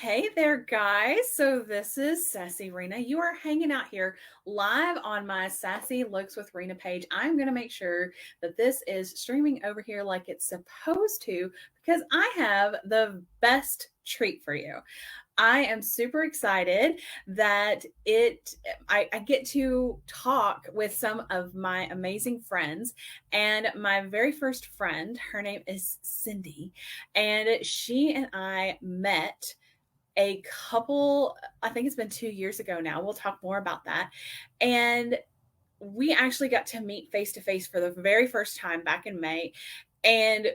Hey there, guys. So, this is Sassy Rena. You are hanging out here live on my Sassy Looks with Rena page. I'm going to make sure that this is streaming over here like it's supposed to because I have the best treat for you. I am super excited that I get to talk with some of my amazing friends. And my very first friend, her name is Cindy, and she and I met a couple, I think it's been 2 years ago now. We'll talk more about that. And we actually got to meet face to face for the very first time back in May. And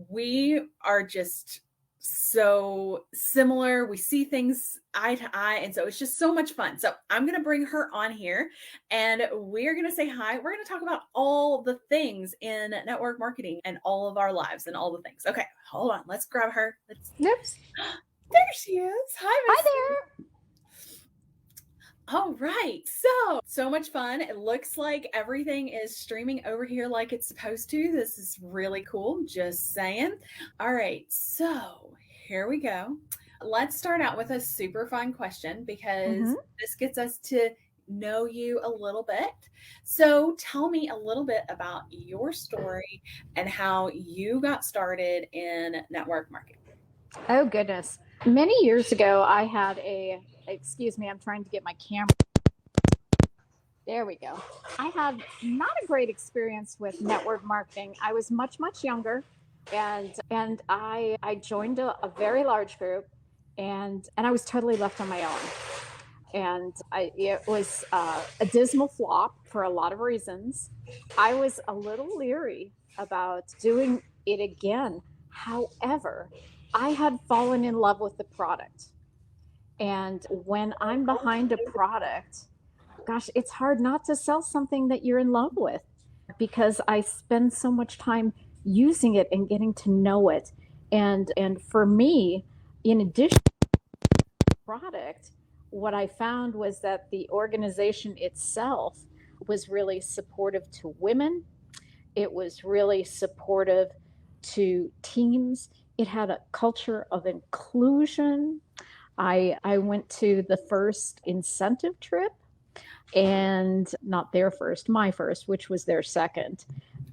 we are just so similar. We see things eye to eye. And so it's just so much fun. So I'm going to bring her on here and we're going to say hi. We're going to talk about all the things in network marketing and all of our lives and all the things. Okay, hold on. Let's grab her. Let's. Oops. There she is. Hi, Hi Miss. there. All right. So much fun. It looks like everything is streaming over here like it's supposed to. This is really cool. Just saying. All right. So here we go. Let's start out with a super fun question because hmm this gets us to know you a little bit. So tell me a little bit about your story and how you got started in network marketing. Oh, goodness. Many years ago, I had excuse me, I'm trying to get my camera. There we go. I had not a great experience with network marketing. I was much, much younger, and I joined a very large group, and I was totally left on my own. It was a dismal flop for a lot of reasons. I was a little leery about doing it again. However, I had fallen in love with the product. And when I'm behind a product, gosh, it's hard not to sell something that you're in love with because I spend so much time using it and getting to know it. And for me, in addition product, what I found was that the organization itself was really supportive to women. It was really supportive to teams. It had a culture of inclusion. I went to the first incentive trip, and not their first, my first, which was their second.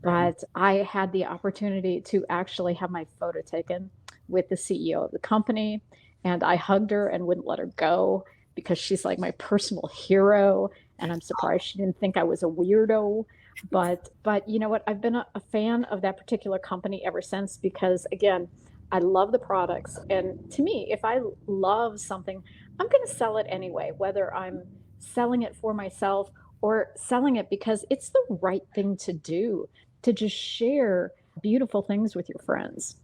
Right. But I had the opportunity to actually have my photo taken with the CEO of the company. And I hugged her and wouldn't let her go because she's like my personal hero. And I'm surprised she didn't think I was a weirdo. But you know what? I've been a fan of that particular company ever since because again, I love the products. And to me, if I love something, I'm going to sell it anyway, whether I'm selling it for myself or selling it because it's the right thing to do, to just share beautiful things with your friends.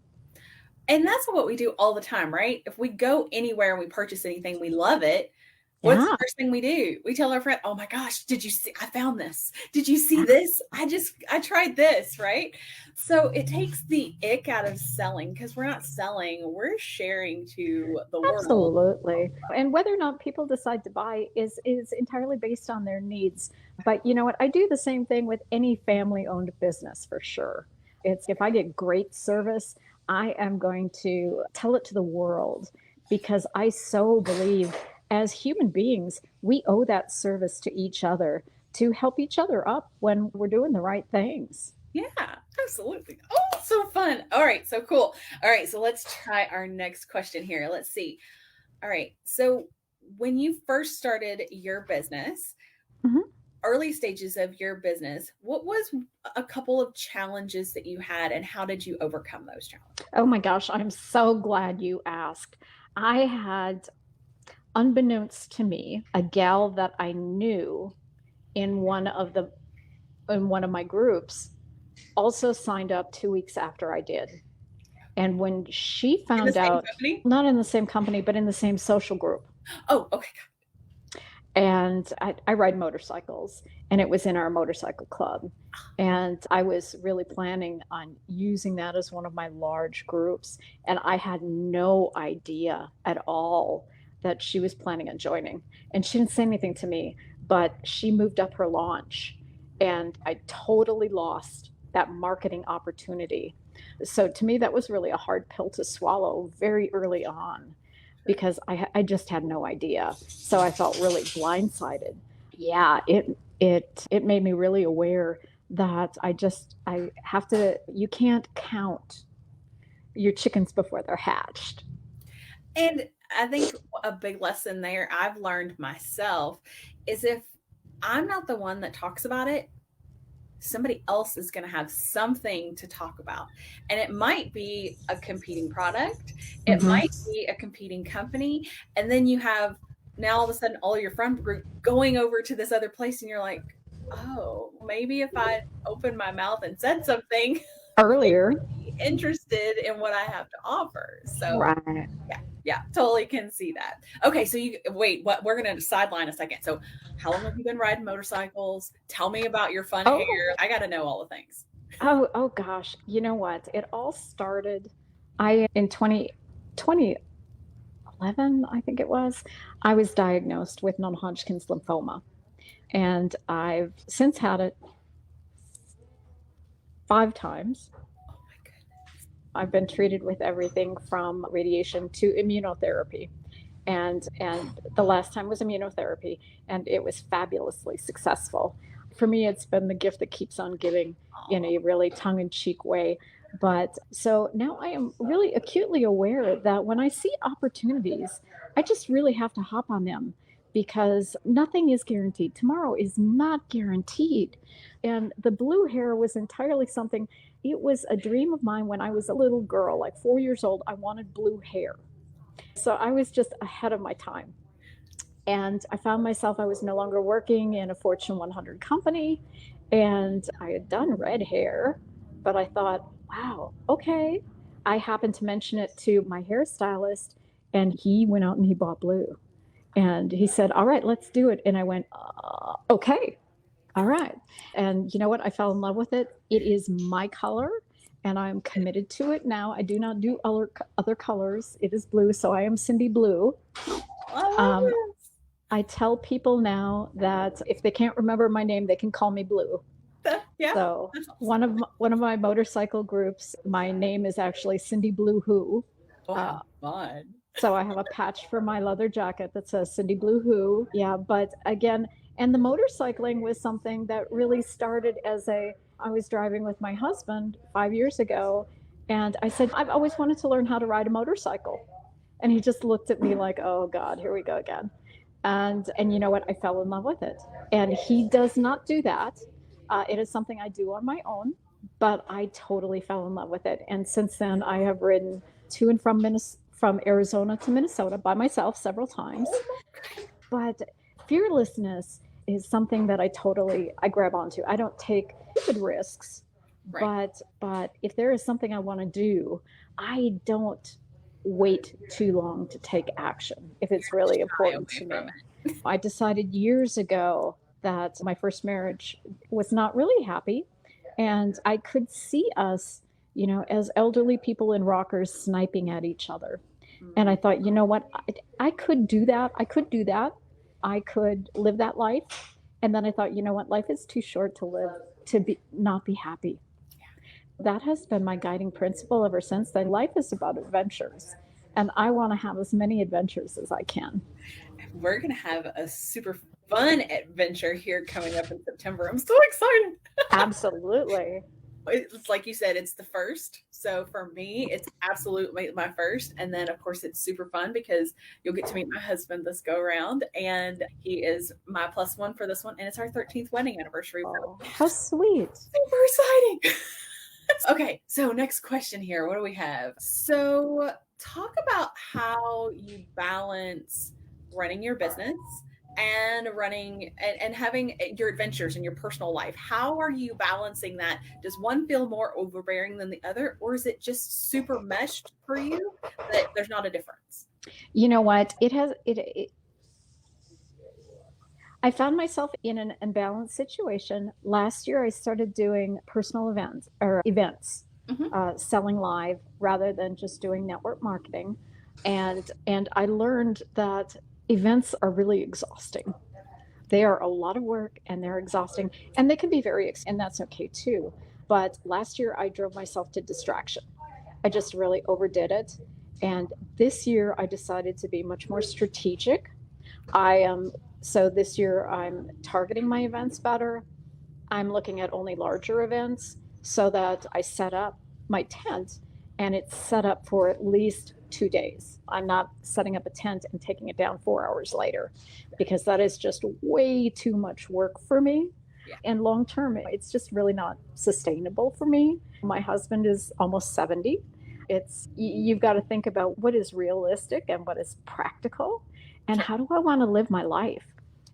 And that's what we do all the time, right? If we go anywhere and we purchase anything, we love it. What's the Yeah, first thing we do? We tell our friend, "Oh my gosh, did you see? I found this. Did you see yeah, this? I tried this," right? So it takes the ick out of selling because we're not selling, we're sharing to the world. absolutely. And whether or not people decide to buy is entirely based on their needs. But you know what? I do the same thing with any family-owned business for sure. It's if I get great service, I am going to tell it to the world because I so believe as human beings, we owe that service to each other to help each other up when we're doing the right things. Yeah, absolutely. Oh, so fun. All right, so cool. All right, so let's try our next question here. Let's see. All right. So when you first started your business, Mhm. early stages of your business, what was a couple of challenges that you had and how did you overcome those challenges? Oh my gosh, I'm so glad you asked. I had, unbeknownst to me, a gal that I knew in one of my groups also signed up 2 weeks after I did. And when she In the found same out, company? not in the same company, but in the same social group, Oh, okay. and I ride motorcycles, and it was in our motorcycle club. And I was really planning on using that as one of my large groups. And I had no idea at all that she was planning on joining. And she didn't say anything to me, but she moved up her launch, and I totally lost that marketing opportunity. So to me, that was really a hard pill to swallow very early on. because I just had no idea. So I felt really blindsided. Yeah, it made me really aware that I have to, you can't count your chickens before they're hatched. And I think a big lesson there I've learned myself is if I'm not the one that talks about it, somebody else is going to have something to talk about. And it might be a competing product, it Mhm. might be a competing company. And then you have now all of a sudden all your friend group going over to this other place, and you're like, oh, maybe if I opened my mouth and said something, they'd Earlier. be interested in what I have to offer. So, Right. yeah, yeah, totally can see that. Okay, so you wait, what we're gonna sideline a second. So how long have you been riding motorcycles? Tell me about your fun hair. Oh, I gotta know all the things. oh gosh. You know what? It all started I in 2011, I think it was. I was diagnosed with non-Hodgkin's lymphoma, and I've since had it 5 times. Oh my goodness. I've been treated with everything from radiation to immunotherapy. And the last time was immunotherapy, and it was fabulously successful. For me, it's been the gift that keeps on giving in Oh, a really tongue-in-cheek way. But so now I am really acutely aware that when I see opportunities, I just really have to hop on them, because nothing is guaranteed. Tomorrow is not guaranteed. And the blue hair was entirely something, it was a dream of mine when I was a little girl, like 4 years old. I wanted blue hair. So I was just ahead of my time. And I found myself, I was no longer working in a Fortune 100 company, and I had done red hair, but I thought, wow, okay. I happened to mention it to my hairstylist, and he went out and he bought blue. And he said, all right, let's do it. And I went, okay, all right. And you know what? I fell in love with it. It is my color, and I'm committed to it now. I do not do other colors. It is blue, so I am Cindy Blue. I love Um, this. I tell people now that if they can't remember my name, they can call me Blue. Yeah, So that's awesome. one of my motorcycle groups, my name is actually Cindy Blue Who. Oh, how Uh, fun. so I have a patch for my leather jacket that says Cindy Blue Who. Yeah, but again, and the motorcycling was something that really started as I was driving with my husband 5 years ago, and I said, I've always wanted to learn how to ride a motorcycle. And he just looked at me like, oh God, here we go again. And you know what? I fell in love with it. And he does not do that. It is something I do on my own, but I totally fell in love with it. And since then, I have ridden to and from from Arizona to Minnesota by myself several times. Oh my goodness. But fearlessness is something that I grab onto. I don't take stupid risks, Right. but if there is something I want to do, I don't wait too long to take action if it's really Shy important away to from me. it. I decided years ago that my first marriage was not really happy, and I could see us, as elderly people in rockers sniping at each other. And I Mm, thought, you know what? I could do that. I could do that. I could live that life. And then I thought, you know what? Life is too short to live to be not be happy. That has been my guiding principle ever since then. Life is about adventures, and I want to have as many adventures as I can. we're gonna have a super fun adventure here coming up in September. I'm so excited. Absolutely. It's like you said, it's the first. So for me, it's absolutely my first. And then, of course, it's super fun because you'll get to meet my husband this go around, and he is my plus one for this one. And it's our 13th wedding anniversary. Oh, how sweet. Super exciting. Okay, so next question here. What do we have? So, talk about how you balance running your business and running and having your adventures in your personal life. How are you balancing that? Does one feel more overbearing than the other, or is it just super meshed for you that there's not a difference? You know what? I found myself in an imbalanced situation. Last year, I started doing personal events, Hmm. selling live rather than just doing network marketing. And I learned that events are really exhausting. They are a lot of work, and they're exhausting, and they can be and that's okay too. But last year, I drove myself to distraction. I just really overdid it. And this year I decided to be much more strategic. I am so this year I'm targeting my events better. I'm looking at only larger events so that I set up my tent and it's set up for at least 2 days. I'm not setting up a tent and taking it down 4 hours later because that is just way too much work for me. Yeah. And long term, it's just really not sustainable for me. My husband is almost 70. You've got to think about what is realistic and what is practical and Sure. how do I want to live my life.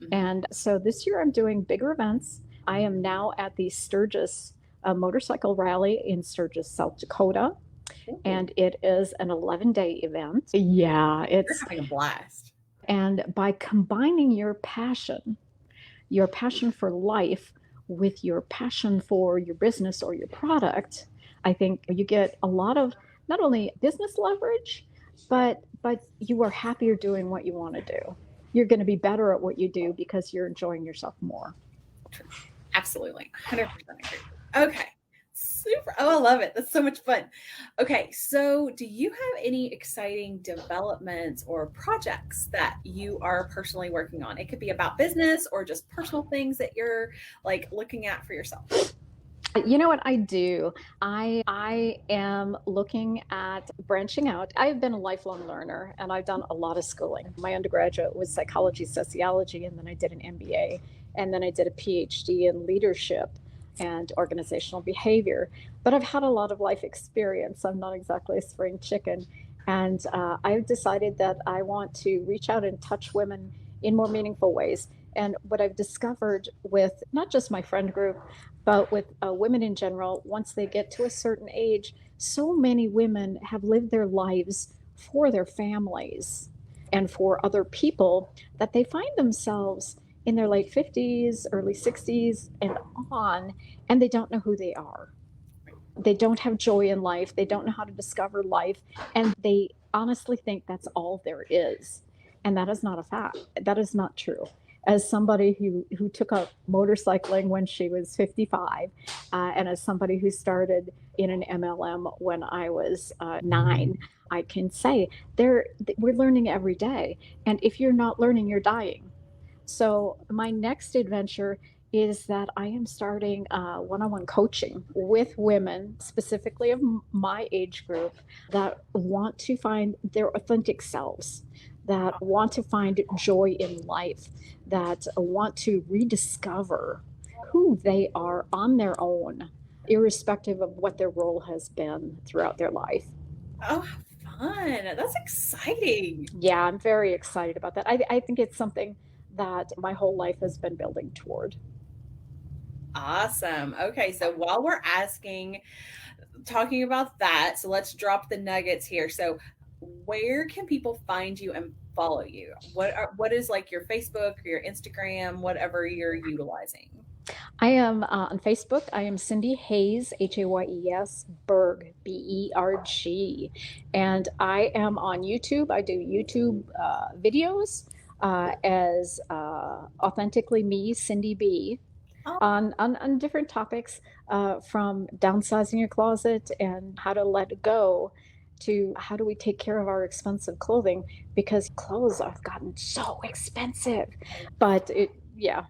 Mhm. And so this year I'm doing bigger events. I am now at the Sturgis motorcycle rally in Sturgis, South Dakota, Ooh, and it is an 11-day event. Yeah, you're it's having a blast. and by combining your passion for life with your passion for your business or your product, I think you get a lot of not only business leverage, but you are happier doing what you want to do. You're going to be better at what you do because you're enjoying yourself more. True. Absolutely. 100% agree. Okay. Super. Oh, I love it. That's so much fun. Okay. So, do you have any exciting developments or projects that you are personally working on? It could be about business or just personal things that you're like looking at for yourself. You know what I do? I am looking at branching out. I've been a lifelong learner and I've done a lot of schooling. My undergraduate was psychology, sociology, and then I did an MBA, and then I did a PhD in leadership and organizational behavior. But I've had a lot of life experience. I'm not exactly a spring chicken. And I've decided that I want to reach out and touch women in more meaningful ways. And what I've discovered with not just my friend group, but with women in general, once they get to a certain age, so many women have lived their lives for their families and for other people that they find themselves in their late 50s, early 60s, and on, and they don't know who they are. They don't have joy in life. They don't know how to discover life. And they honestly think that's all there is. And that is not a fact. That is not true. As somebody who took up motorcycling when she was 55, and as somebody who started in an MLM when I was 9, I can say we're learning every day. And if you're not learning, you're dying. So my next adventure is that I am starting one-on-one coaching with women, specifically of my age group, that want to find their authentic selves, that want to find joy in life, that want to rediscover who they are on their own, irrespective of what their role has been throughout their life. Oh, how fun. That's exciting. Yeah, I'm very excited about that. I think it's something that my whole life has been building toward. Awesome. Okay. So, while we're talking about that, so let's drop the nuggets here. So, where can people find you and follow you? What is like your Facebook or your Instagram, whatever you're utilizing? I am on Facebook. I am Cindy Hayes, Hayes, Berg, Berg. And I am on YouTube. I do YouTube videos as Authentically Me, Cindy B, Oh, on different topics from downsizing your closet and how to let go to how do we take care of our expensive clothing because clothes have gotten so expensive. But yeah,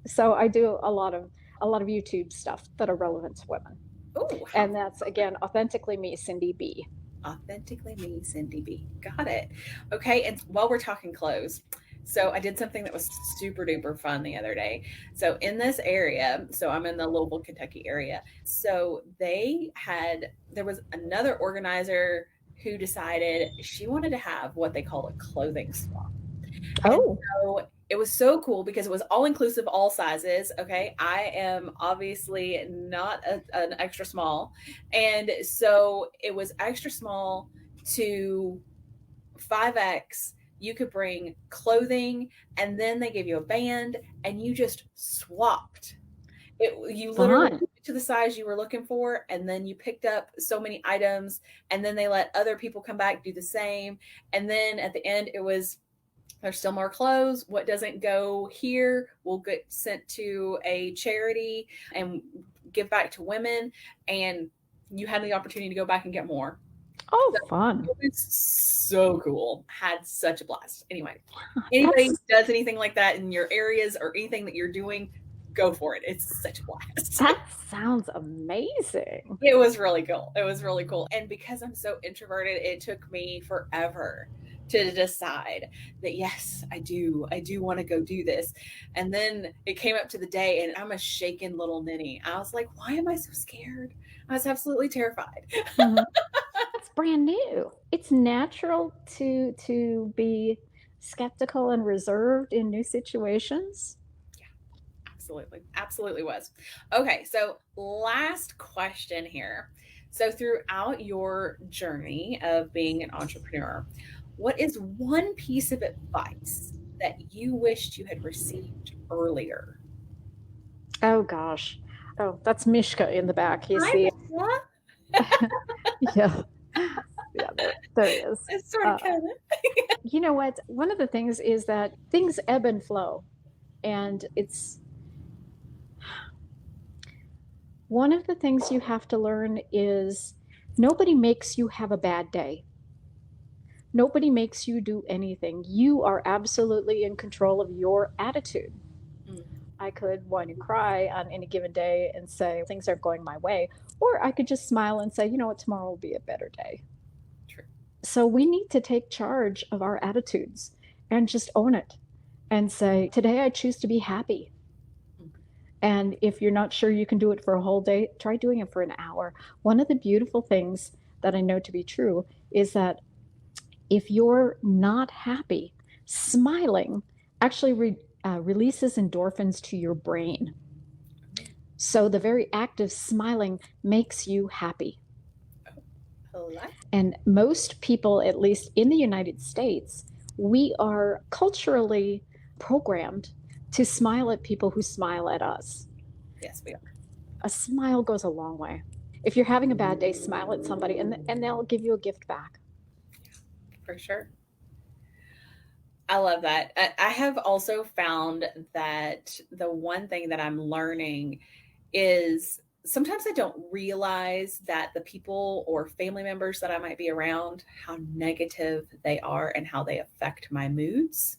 so I do a lot of YouTube stuff that are relevant to women. oh, how And that's again authentically me, Cindy B. authentically me, Cindy B. Got it. Okay. And while we're talking clothes, so I did something that was super duper fun the other day. So in this area, so I'm in the Louisville, Kentucky area. So there was another organizer who decided she wanted to have what they call a clothing swap. And Oh, so it was so cool because it was all inclusive, all sizes. Okay. I am obviously not an extra small. And so it was extra small to 5X. You could bring clothing and then they gave you a band and you just swapped. You literally fun. to the size you were looking for and then you picked up so many items and then they let other people come back do the same. And then at the end, it was there's still more clothes. What doesn't go here will get sent to a charity and give back to women. And you had the opportunity to go back and get more. Oh, fun. It was so cool. Had such a blast. Anyway, anybody who That's does anything like that in your areas or anything that you're doing, go for it. It's such a blast. that sounds amazing. It was really cool. It was really cool. And because I'm so introverted, it took me forever to decide that yes, I do want to go do this. And then it came up to the day and I'm a shaken little ninny. I was like, why am I so scared? I was absolutely terrified. Mhm. It's brand new. It's natural to be skeptical and reserved in new situations. Absolutely. Absolutely was. Okay, so last question here. So, throughout your journey of being an entrepreneur, what is one piece of advice that you wished you had received earlier? Oh gosh. Oh, that's Mishka in the back. You Hi, see. Mishka. Yeah. Yeah, there he is. It's sort of Uh, kind of. you know what? One of the things is that things ebb and flow. And it's one of the things you have to learn is nobody makes you have a bad day. Nobody makes you do anything. You are absolutely in control of your attitude. I could whine and cry on any given day and say things aren't going my way, or I could just smile and say, you know what, tomorrow will be a better day. True. So we need to take charge of our attitudes and just own it and say, today I choose to be happy. And if you're not sure you can do it for a whole day, try doing it for an hour. One of the beautiful things that I know to be true is that if you're not happy, smiling actually releases endorphins to your brain. So the very act of smiling makes you happy. And most people, at least in the United States, we are culturally programmed to smile at people who smile at us. Yes, we are. A smile goes a long way. If you're having a bad day, smile at somebody and they'll give you a gift back. For sure. I love that. I have also found that the one thing that I'm learning is sometimes I don't realize that the people or family members that I might be around, how negative they are and how they affect my moods.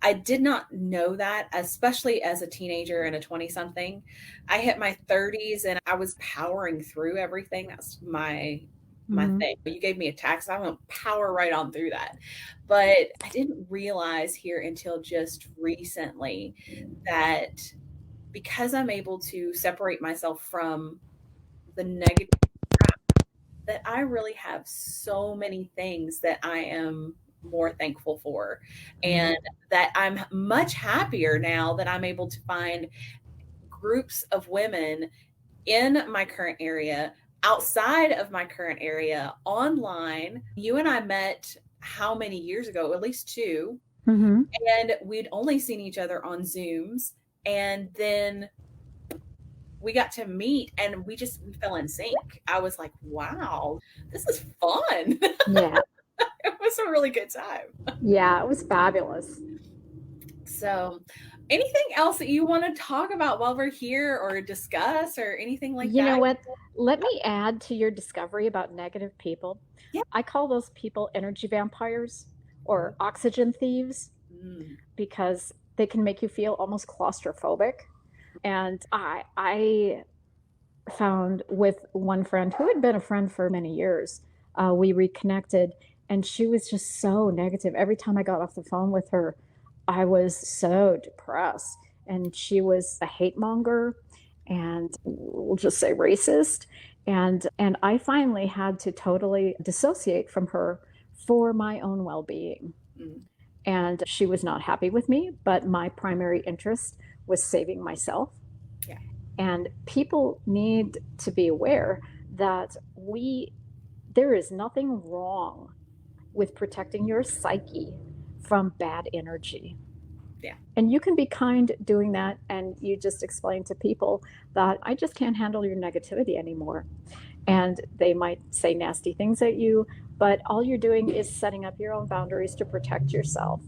I did not know that, especially as a teenager and a 20 something. I hit my 30s and I was powering through everything. That's my Mhm. thing. You gave me a task, I'm going to power right on through that. But I didn't realize here until just recently that because I'm able to separate myself from the negative crap, that I really have so many things that I am more thankful for, and that I'm much happier now that I'm able to find groups of women in my current area, outside of my current area, online. You and I met how many years ago? At least two. Mhm. And we'd only seen each other on Zooms. And then we got to meet and we fell in sync. I was like, wow, this is fun. Yeah. It was a really good time. Yeah, it was fabulous. So, anything else that you want to talk about while we're here or discuss or anything like You know that? what? Let me add to your discovery about negative people. Yeah. I call those people energy vampires or oxygen thieves Mm. because they can make you feel almost claustrophobic. And I found with one friend who had been a friend for many years, we reconnected, and she was just so negative. Every time I got off the phone with her, I was so depressed. And she was a hate monger and we'll just say racist. And I finally had to totally dissociate from her for my own well-being. Mm. And she was not happy with me, but my primary interest was saving myself. Yeah. And people need to be aware that there is nothing wrong with protecting your psyche from bad energy. Yeah. And you can be kind doing that, and you just explain to people that I just can't handle your negativity anymore. And they might say nasty things at you, but all you're doing is setting up your own boundaries to protect yourself.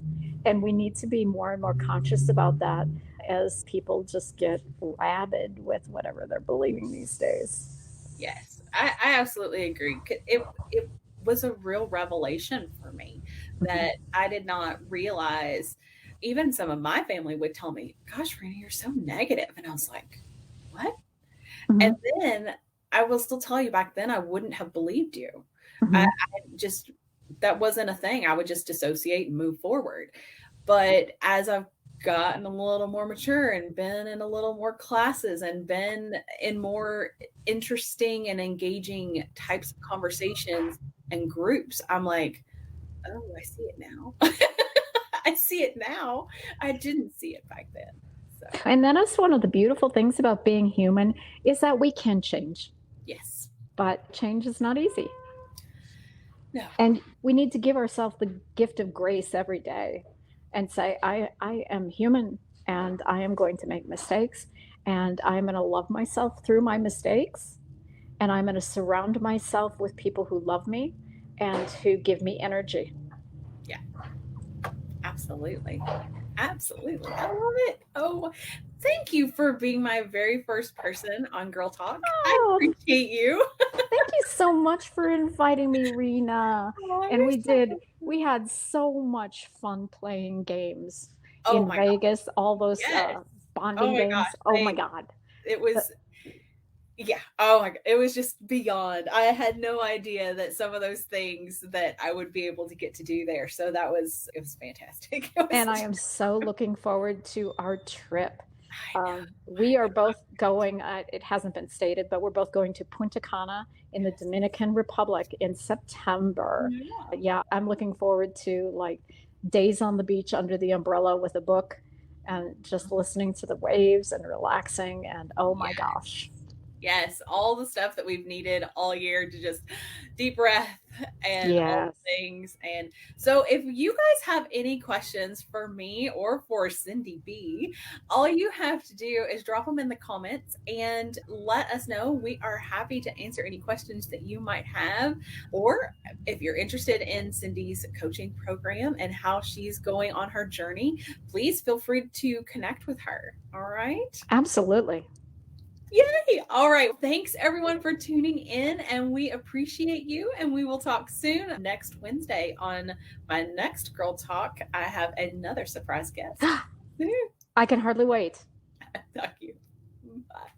And we need to be more and more conscious about that as people just get rabid with whatever they're believing these days. Yes, I absolutely agree. It was a real revelation for me Mhm. that I did not realize. Even some of my family would tell me, "Gosh, Rena, you're so negative." And I was like, "What?" And Mhm. then I will still tell you back then I wouldn't have believed you. I Mhm. just that wasn't a thing. I would just dissociate and move forward. But as I've gotten a little more mature and been in a little more classes and been in more interesting and engaging types of conversations and groups, I'm like, "Oh, I see it now." I see it now. I didn't see it back then. So, And that is one of the beautiful things about being human is that we can change, yes. but change is not easy. No. And we need to give ourselves the gift of grace every day and say, I am human and I am going to make mistakes and I'm going to love myself through my mistakes and I'm going to surround myself with people who love me and who give me energy. Yeah, absolutely. Absolutely. I love it. Oh, thank you for being my very first person on Girl Talk. I Oh, appreciate you. thank you so much for inviting me, Rena. Oh, And you're so we welcome. had so much fun playing games Oh in my god, Vegas, all those yes. Oh bonding my games. gosh. Oh my They God. it The- was yeah. Oh my god. It was just beyond. I had no idea that some of those things that I would be able to get to do there. So that was it was fantastic. It was And I such am so looking forward to our trip. I know. We are both going, it hasn't been stated, but we're both going to Punta Cana in the Yes. Dominican Republic in September. Yeah. Yeah, I'm looking forward to like days on the beach under the umbrella with a book and just listening to the waves and relaxing. And oh my Yeah. gosh. Yes, all the stuff that we've needed all year to just deep breath and all Yes, the things. And so, if you guys have any questions for me or for Cindy B, all you have to do is drop them in the comments and let us know. We are happy to answer any questions that you might have. Or if you're interested in Cindy's coaching program and how she's going on her journey, please feel free to connect with her. All right. absolutely. Yay! All right. Thanks everyone for tuning in, and we appreciate you. And we will talk soon next Wednesday on my next Girl Talk. I have another surprise guest. I can hardly wait. Talk to you. Bye.